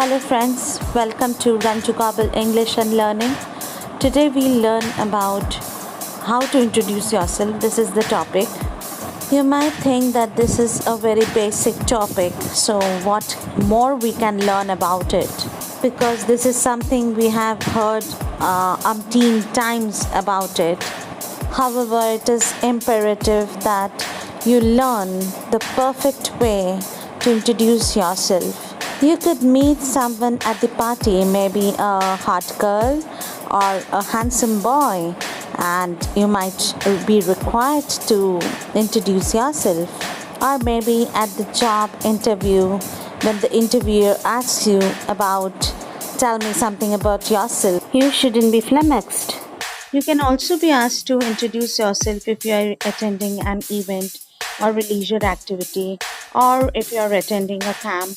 Hello friends, welcome to Run to Kabul English and Learning. Today we'll learn about how to introduce yourself. This is the topic. You might think that this is a very basic topic, so what more we can learn about it? Because this is something we have heard umpteen times about it. However, it is imperative that you learn the perfect way to introduce yourself. You could meet someone at the party, maybe a hot girl or a handsome boy, and you might be required to introduce yourself. Or maybe at the job interview, when the interviewer asks you tell me something about yourself, you shouldn't be flummoxed. You can also be asked to introduce yourself if you are attending an event or a leisure activity, or if you are attending a camp.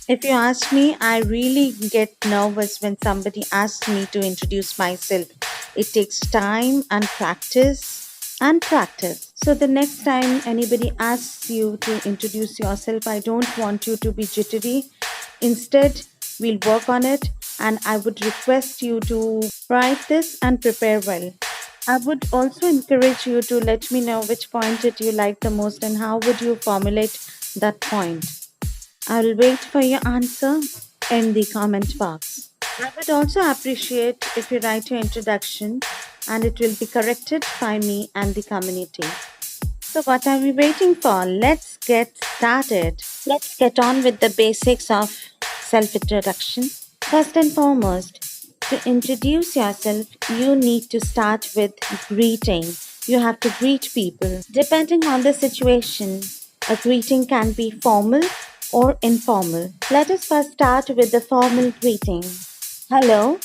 If you ask me, I really get nervous when somebody asks me to introduce myself. It takes time and practice and practice. So the next time anybody asks you to introduce yourself, I don't want you to be jittery. Instead, we'll work on it, and I would request you to write this and prepare well. I would also encourage you to let me know which point did you like the most and how would you formulate that point. I will wait for your answer in the comment box. I would also appreciate if you write your introduction and it will be corrected by me and the community. So what are we waiting for? Let's get started. Let's get on with the basics of self-introduction. First and foremost, to introduce yourself, you need to start with greeting. You have to greet people. Depending on the situation, a greeting can be formal or informal. Let us first start with the formal greeting. Hello,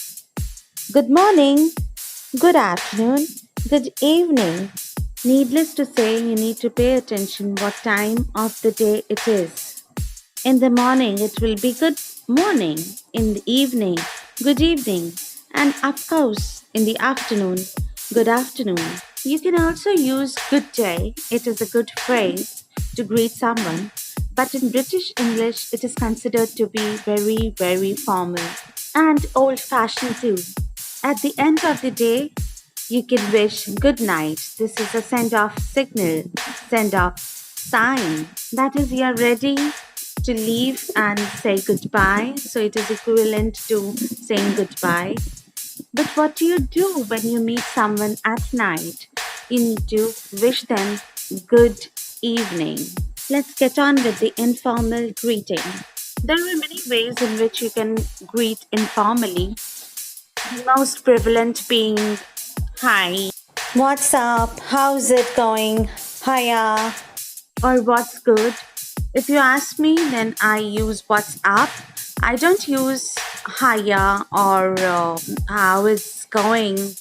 good morning, good afternoon, good evening. Needless to say, you need to pay attention what time of the day it is. In the morning, it will be good morning. In the evening, good evening. And of course, in the afternoon, good afternoon. You can also use good day. It is a good phrase to greet someone. But in British English, it is considered to be very, very formal and old-fashioned too. At the end of the day, you can wish good night. This is a send-off signal, send-off sign. That is, you are ready to leave and say goodbye. So it is equivalent to saying goodbye. But what do you do when you meet someone at night? You need to wish them good evening. Let's get on with the informal greeting. There are many ways in which you can greet informally. The most prevalent being hi, what's up, how's it going, hiya, or what's good. If you ask me, then I use what's up. I don't use hiya or how it's going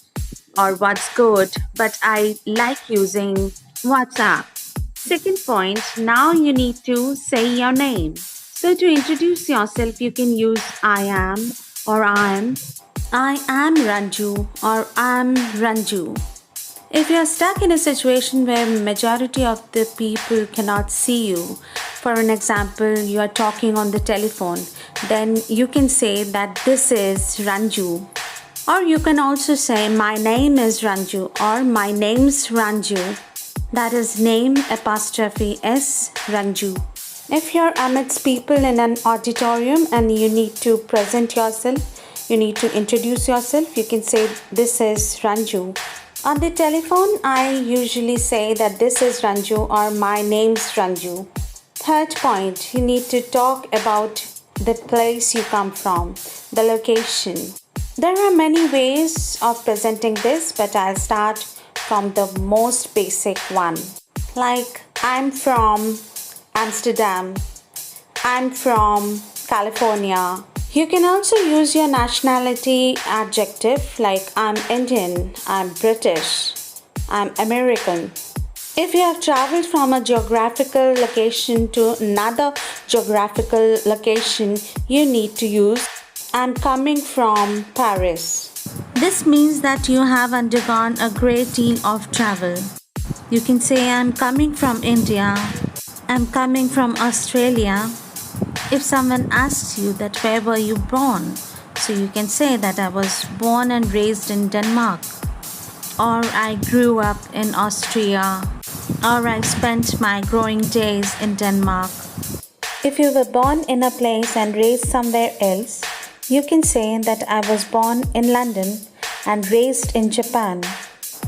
or what's good, but I like using what's up. Second point, now you need to say your name. So to introduce yourself, you can use I am or I am. I am Ranju or I am Ranju. If you are stuck in a situation where majority of the people cannot see you, for an example, you are talking on the telephone, then you can say that this is Ranju. Or you can also say my name is Ranju or my name's Ranju. That is name apostrophe S Ranju. If you're amidst people in an auditorium and you need to present yourself, you need to introduce yourself, you can say this is Ranju. On the telephone, I usually say that this is Ranju or my name's Ranju. Third point, you need to talk about the place you come from, the location. There are many ways of presenting this, but I'll start from the most basic one. Like, I'm from Amsterdam. I'm from California. You can also use your nationality adjective like I'm Indian, I'm British, I'm American. If you have traveled from a geographical location to another geographical location, you need to use I'm coming from Paris. This means that you have undergone a great deal of travel. You can say I'm coming from India, I'm coming from Australia, If someone asks you that where were you born, so you can say that I was born and raised in Denmark, or I grew up in Austria, or I spent my growing days in Denmark. If you were born in a place and raised somewhere else, you can say that I was born in London and raised in Japan.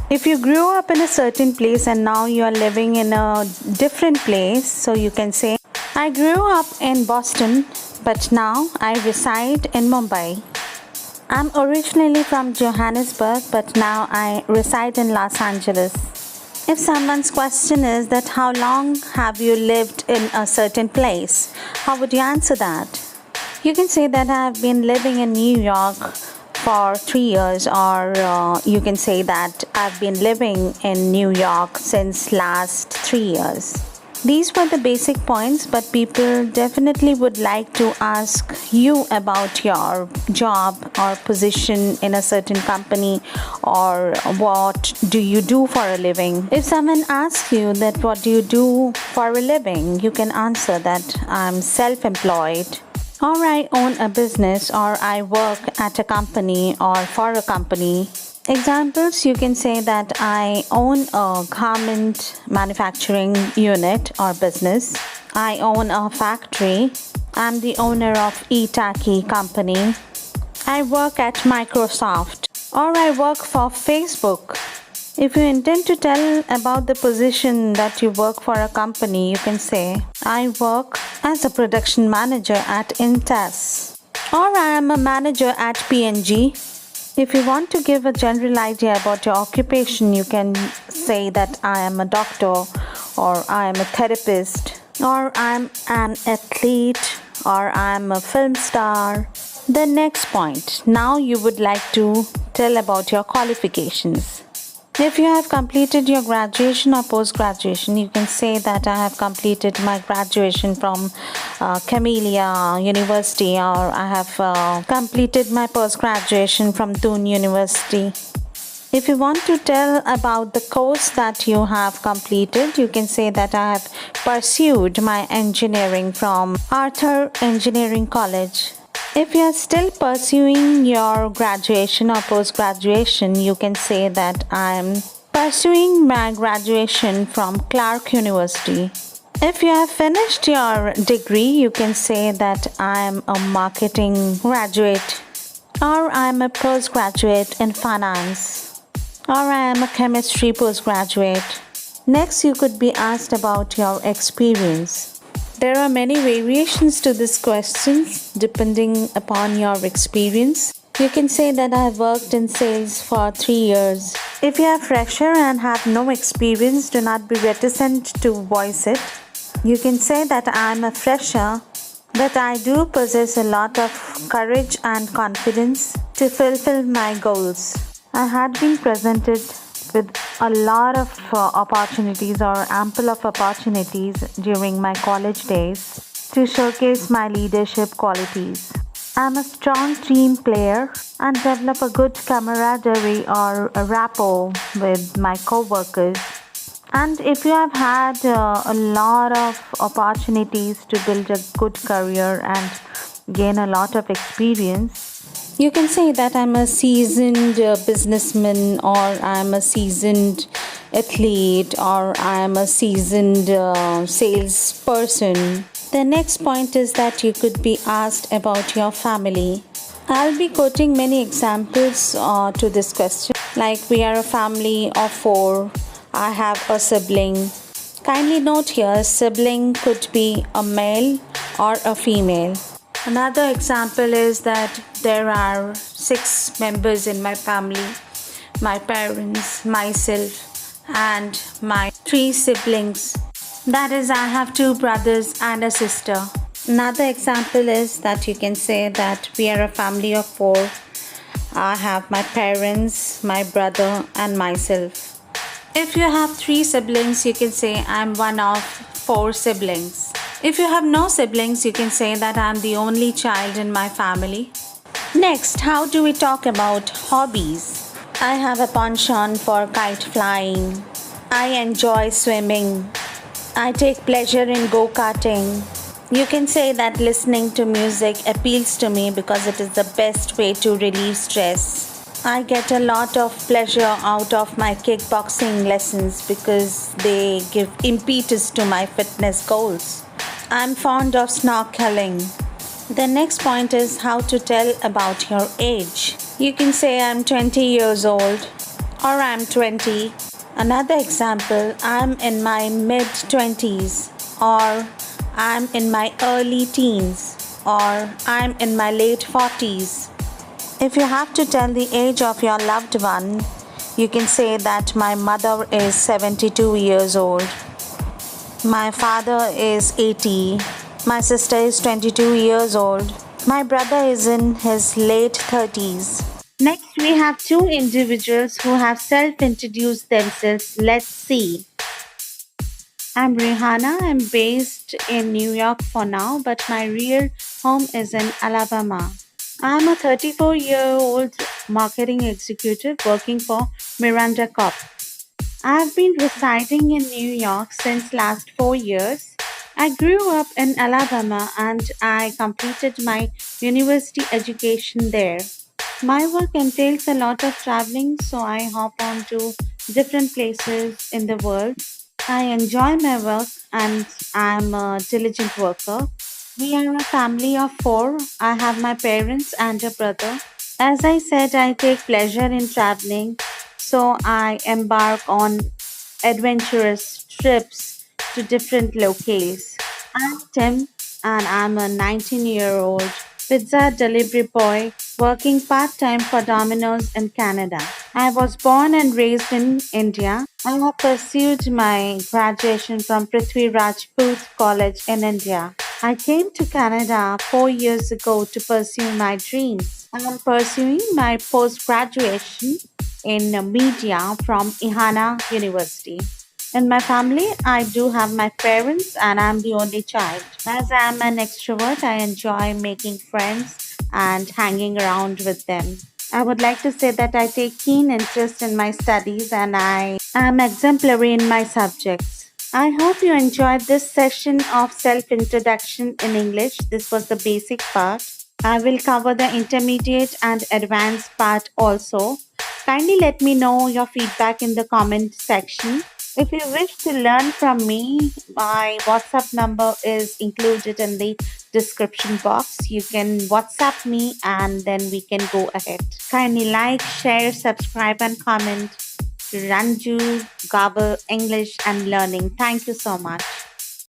If you grew up in a certain place and now you are living in a different place, so you can say, I grew up in Boston, but now I reside in Mumbai. I'm originally from Johannesburg, but now I reside in Los Angeles. If someone's question is that how long have you lived in a certain place, how would you answer that? You can say that I've been living in New York for 3 years, or you can say that I've been living in New York since last 3 years. These were the basic points, but people definitely would like to ask you about your job or position in a certain company, or what do you do for a living. If someone asks you that what do you do for a living, you can answer that I'm self-employed, or I own a business, or I work at a company or for a company. Examples, you can say that I own a garment manufacturing unit or business. I own a factory. I'm the owner of eTaki company. I work at Microsoft, or I work for Facebook. If you intend to tell about the position that you work for a company, you can say, I work as a production manager at Intas, or I am a manager at P&G. If you want to give a general idea about your occupation, you can say that I am a doctor, or I am a therapist, or I am an athlete, or I am a film star. The next point, now you would like to tell about your qualifications. If you have completed your graduation or post-graduation, you can say that I have completed my graduation from Camellia University, or I have completed my post-graduation from Doon University. If you want to tell about the course that you have completed, you can say that I have pursued my engineering from Arthur Engineering College. If you are still pursuing your graduation or post-graduation, you can say that I am pursuing my graduation from Clark University. If you have finished your degree, you can say that I am a marketing graduate, or I am a postgraduate in finance, or I am a chemistry postgraduate. Next, you could be asked about your experience. There are many variations to this question depending upon your experience. You can say that I have worked in sales for 3 years. If you are fresher and have no experience, do not be reticent to voice it. You can say that I am a fresher, but I do possess a lot of courage and confidence to fulfill my goals. I had been presented with a lot of opportunities, or ample of opportunities during my college days to showcase my leadership qualities. I'm a strong team player and develop a good camaraderie or a rapport with my co-workers. And if you have had a lot of opportunities to build a good career and gain a lot of experience, you can say that I'm a seasoned businessman, or I'm a seasoned athlete, or I'm a seasoned salesperson. The next point is that you could be asked about your family. I'll be quoting many examples to this question, like we are a family of 4. I have a sibling. Kindly note here, sibling could be a male or a female. Another example is that there are 6 members in my family: my parents, myself, and my 3 siblings. That is, I have 2 brothers and a sister. Another example is that you can say that we are a family of 4. I have my parents, my brother, and myself. If you have 3 siblings, you can say I'm one of 4 siblings. If you have no siblings, you can say that I'm the only child in my family. Next, how do we talk about hobbies? I have a penchant for kite flying. I enjoy swimming. I take pleasure in go-karting. You can say that listening to music appeals to me because it is the best way to relieve stress. I get a lot of pleasure out of my kickboxing lessons because they give impetus to my fitness goals. I'm fond of snorkeling. The next point is how to tell about your age. You can say I'm 20 years old or I'm 20. Another example, I'm in my mid 20s or I'm in my early teens or I'm in my late 40s. If you have to tell the age of your loved one, you can say that my mother is 72 years old, my father is 80, my sister is 22 years old, my brother is in his late 30s. Next, we have two individuals who have self introduced themselves. Let's see. I'm Rihanna. I'm based in New York for now, but my real home is in Alabama. I'm a 34-year-old marketing executive working for Miranda Corp. I've been residing in New York since last 4 years. I grew up in Alabama and I completed my university education there. My work entails a lot of traveling, so I hop on to different places in the world. I enjoy my work and I'm a diligent worker. We are a family of four. I have my parents and a brother. As I said, I take pleasure in traveling, so I embark on adventurous trips to different locales. I'm Tim, and I'm a 19-year-old pizza delivery boy working part time for Domino's in Canada. I was born and raised in India. I have pursued my graduation from Prithvi Rajput College in India. I came to Canada 4 years ago to pursue my dreams. I am pursuing my post graduation in media from Ihana University. In my family, I do have my parents and I'm the only child. As I am an extrovert, I enjoy making friends and hanging around with them. I would like to say that I take keen interest in my studies and I am exemplary in my subjects. I hope you enjoyed this session of self introduction in English. This was the basic part. I will cover the intermediate and advanced part also. Kindly let me know your feedback in the comment section. If you wish to learn from me, my WhatsApp number is included in the description box. You can WhatsApp me and then we can go ahead. Kindly like, share, subscribe, and comment to Ranju Gabble English and Learning. Thank you so much.